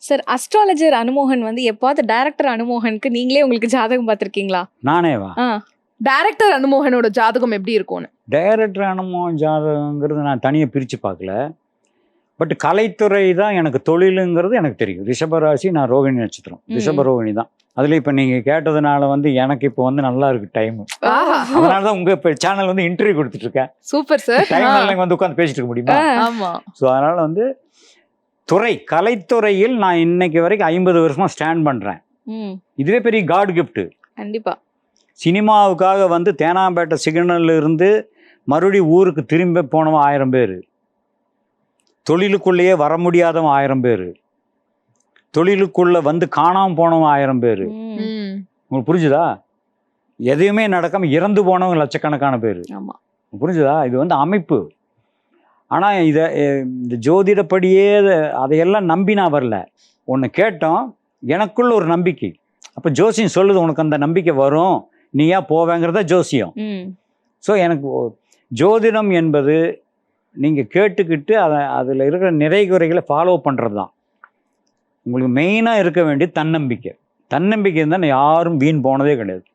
Sir astrologer அனுமோகன் வந்து எப்பாவது director அனுமோகனுக்கு நீங்களே உங்களுக்கு ஜாதகம் பார்த்திருக்கீங்களா? நானேவா? டைரக்டர் அனுமோகனோட ஜாதகம் எப்படி இருக்கும்னு? டைரக்டர் அனுமோகன் ஜாதகங்கிறது நான் தனியாக பிரித்து பார்க்கல. பட் கலைத்துறை தான் எனக்கு தொழிலுங்கிறது எனக்கு தெரியும். ரிஷபராசி, நான் ரோகிணி நட்சத்திரம், ரிஷப ரோகிணி தான். அதில் இப்போ நீங்கள் கேட்டதுனால வந்து எனக்கு இப்போ வந்து நல்லா இருக்கு டைமு. அதனால தான் உங்கள் இப்போ சேனல் வந்து இன்டர்வியூ கொடுத்துட்ருக்கேன். Super sir. டைம் வந்து உட்காந்து பேசிட்டு இருக்க முடியுமா? ஆமா. ஸோ அதனால் வந்து கலைத்துறையில் நான் இன்னைக்கு வரைக்கும் 50 வருஷமா ஸ்டாண்ட் பண்ணுறேன். இதுவே பெரிய காட் கிஃப்ட். கண்டிப்பா. சினிமாவுக்காக வந்து தேனாம்பேட்டை சிக்னல்ல இருந்து மறுபடியும் ஊருக்கு திரும்ப போனவன் 1000 பேர், தொழிலுக்குள்ளேயே வர முடியாதவன் 1000 பேர், தொழிலுக்குள்ள வந்து காணாமல் போனவன் 1000 பேர். உங்களுக்கு புரிஞ்சுதா? எதையுமே நடக்காம இறந்து போனவங்க லட்சக்கணக்கான பேர். ஆமா, புரிஞ்சுதா? இது வந்து அமைப்பு. ஆனால் இந்த ஜோதிடப்படியே அதையெல்லாம் நம்பி நான் வரல. ஒன்று கேட்டோம், எனக்குள்ள ஒரு நம்பிக்கை. அப்போ ஜோசியம் சொல்லுது உனக்கு அந்த நம்பிக்கை வரும், நீயா போவேங்கிறத ஜோசியம். ஸோ எனக்கு ஜோதிடம் என்பது நீங்கள் கேட்டுக்கிட்டு அதில் இருக்கிற நிறை குறைகளை ஃபாலோ பண்ணுறது தான். உங்களுக்கு மெயினாக இருக்க வேண்டியது தன்னம்பிக்கை. தன்னம்பிக்கை இருந்தால் யாரும் வீண் போனதே கிடையாது.